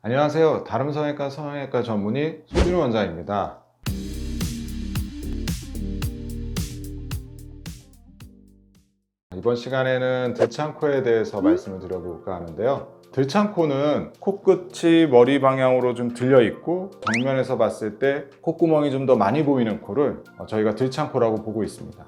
안녕하세요. 다림성형외과 성형외과 전문의 송진우 원장입니다. 이번 시간에는 들창코에 대해서 말씀을 드려볼까 하는데요. 들창코는 코끝이 머리 방향으로 좀 들려 있고 정면에서 봤을 때 콧구멍이 좀 더 많이 보이는 코를 저희가 들창코라고 보고 있습니다.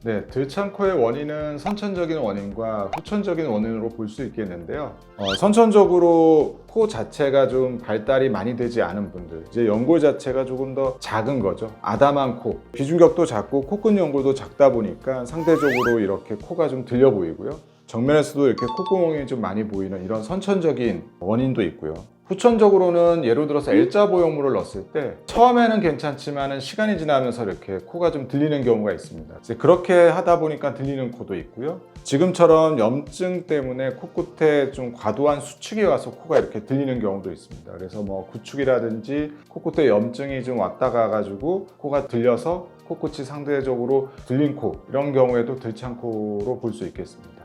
네, 들창코의 원인은 선천적인 원인과 후천적인 원인으로 볼 수 있겠는데요. 선천적으로 코 자체가 좀 발달이 많이 되지 않은 분들, 이제 연골 자체가 조금 더 작은 거죠. 아담한 코, 비중격도 작고 코끝 연골도 작다 보니까 상대적으로 이렇게 코가 좀 들려 보이고요. 정면에서도 이렇게 콧구멍이 좀 많이 보이는 이런 선천적인 원인도 있고요. 후천적으로는 예를 들어서 L자 보형물을 넣었을 때 처음에는 괜찮지만 시간이 지나면서 이렇게 코가 좀 들리는 경우가 있습니다. 이제 그렇게 하다 보니까 들리는 코도 있고요. 지금처럼 염증 때문에 코끝에 좀 과도한 수축이 와서 코가 이렇게 들리는 경우도 있습니다. 그래서 뭐 구축이라든지 코끝에 염증이 좀 왔다 가가지고 코가 들려서 코끝이 상대적으로 들린 코, 이런 경우에도 들창코로 볼 수 있겠습니다.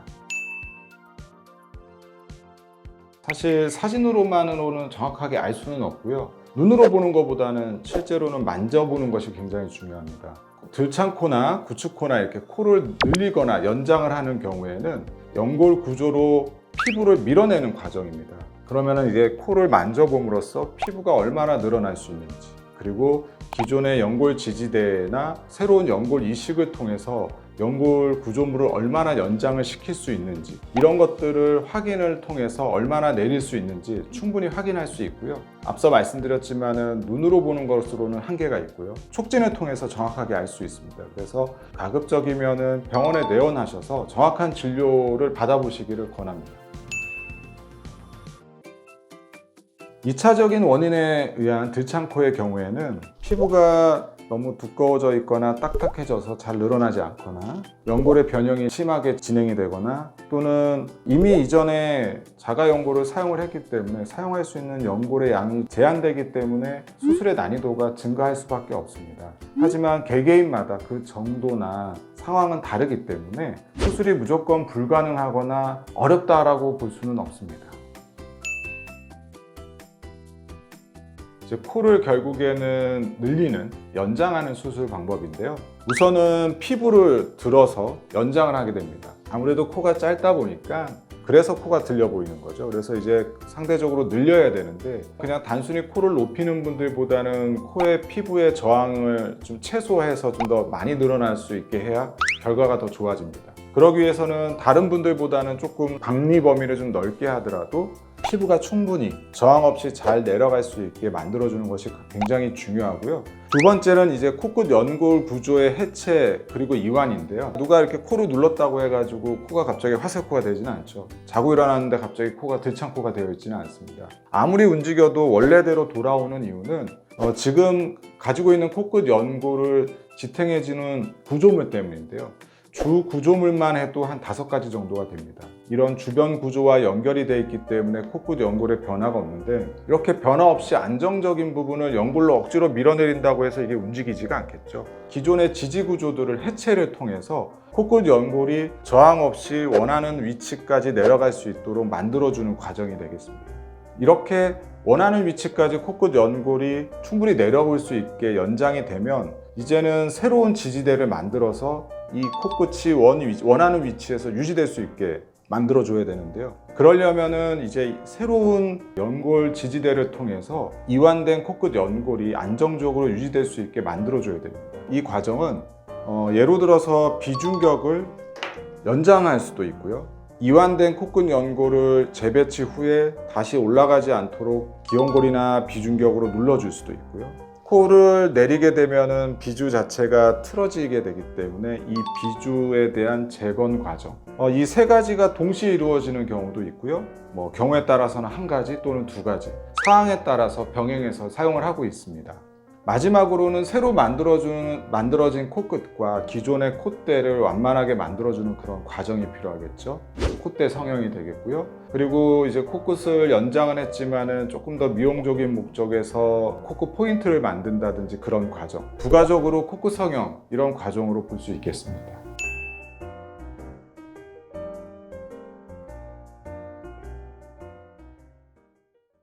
사실 사진으로만으로는 정확하게 알 수는 없고요. 눈으로 보는 것보다는 실제로는 만져보는 것이 굉장히 중요합니다. 들창코나 구축코나 이렇게 코를 늘리거나 연장을 하는 경우에는 연골 구조로 피부를 밀어내는 과정입니다. 그러면 이제 코를 만져봄으로써 피부가 얼마나 늘어날 수 있는지, 그리고 기존의 연골 지지대나 새로운 연골 이식을 통해서 연골 구조물을 얼마나 연장을 시킬 수 있는지, 이런 것들을 확인을 통해서 얼마나 내릴 수 있는지 충분히 확인할 수 있고요. 앞서 말씀드렸지만 눈으로 보는 것으로는 한계가 있고요. 촉진을 통해서 정확하게 알 수 있습니다. 그래서 가급적이면 병원에 내원하셔서 정확한 진료를 받아보시기를 권합니다. 2차적인 원인에 의한 들창코의 경우에는 피부가 너무 두꺼워져 있거나 딱딱해져서 잘 늘어나지 않거나 연골의 변형이 심하게 진행이 되거나 또는 이미 이전에 자가연골을 사용을 했기 때문에 사용할 수 있는 연골의 양이 제한되기 때문에 수술의 난이도가 증가할 수밖에 없습니다. 하지만 개개인마다 그 정도나 상황은 다르기 때문에 수술이 무조건 불가능하거나 어렵다라고 볼 수는 없습니다. 코를 결국에는 늘리는, 연장하는 수술 방법인데요. 우선은 피부를 들어서 연장을 하게 됩니다. 아무래도 코가 짧다 보니까 그래서 코가 들려 보이는 거죠. 그래서 이제 상대적으로 늘려야 되는데 그냥 단순히 코를 높이는 분들보다는 코의 피부의 저항을 좀 최소화해서 좀 더 많이 늘어날 수 있게 해야 결과가 더 좋아집니다. 그러기 위해서는 다른 분들보다는 조금 박리 범위를 좀 넓게 하더라도 피부가 충분히 저항 없이 잘 내려갈 수 있게 만들어주는 것이 굉장히 중요하고요. 두 번째는 이제 코끝 연골 구조의 해체 그리고 이완인데요. 누가 이렇게 코를 눌렀다고 해가지고 코가 갑자기 화살코가 되지는 않죠. 자고 일어났는데 갑자기 코가 들창코가 되어 있지는 않습니다. 아무리 움직여도 원래대로 돌아오는 이유는 지금 가지고 있는 코끝 연골을 지탱해주는 구조물 때문인데요. 주 구조물만 해도 한 5가지 정도가 됩니다. 이런 주변 구조와 연결이 되어 있기 때문에 코끝 연골에 변화가 없는데, 이렇게 변화 없이 안정적인 부분을 연골로 억지로 밀어내린다고 해서 이게 움직이지가 않겠죠. 기존의 지지 구조들을 해체를 통해서 코끝 연골이 저항 없이 원하는 위치까지 내려갈 수 있도록 만들어주는 과정이 되겠습니다. 이렇게 원하는 위치까지 코끝 연골이 충분히 내려올 수 있게 연장이 되면 이제는 새로운 지지대를 만들어서 이 코끝이 원하는 위치에서 유지될 수 있게 만들어줘야 되는데요. 그러려면은 이제 새로운 연골 지지대를 통해서 이완된 코끝 연골이 안정적으로 유지될 수 있게 만들어줘야 됩니다. 이 과정은 예로 들어서 비중격을 연장할 수도 있고요. 이완된 코끝 연골을 재배치 후에 다시 올라가지 않도록 기연골이나 비중격으로 눌러줄 수도 있고요. 코를 내리게 되면 비주 자체가 틀어지게 되기 때문에 이 비주에 대한 재건 과정, 이 3가지가 동시에 이루어지는 경우도 있고요. 경우에 따라서는 1가지 또는 2가지, 상황에 따라서 병행해서 사용을 하고 있습니다. 마지막으로는 새로 만들어진 코끝과 기존의 콧대를 완만하게 만들어주는 그런 과정이 필요하겠죠. 콧대 성형이 되겠고요. 그리고 이제 코끝을 연장은 했지만은 조금 더 미용적인 목적에서 코끝 포인트를 만든다든지 그런 과정. 부가적으로 코끝 성형, 이런 과정으로 볼 수 있겠습니다.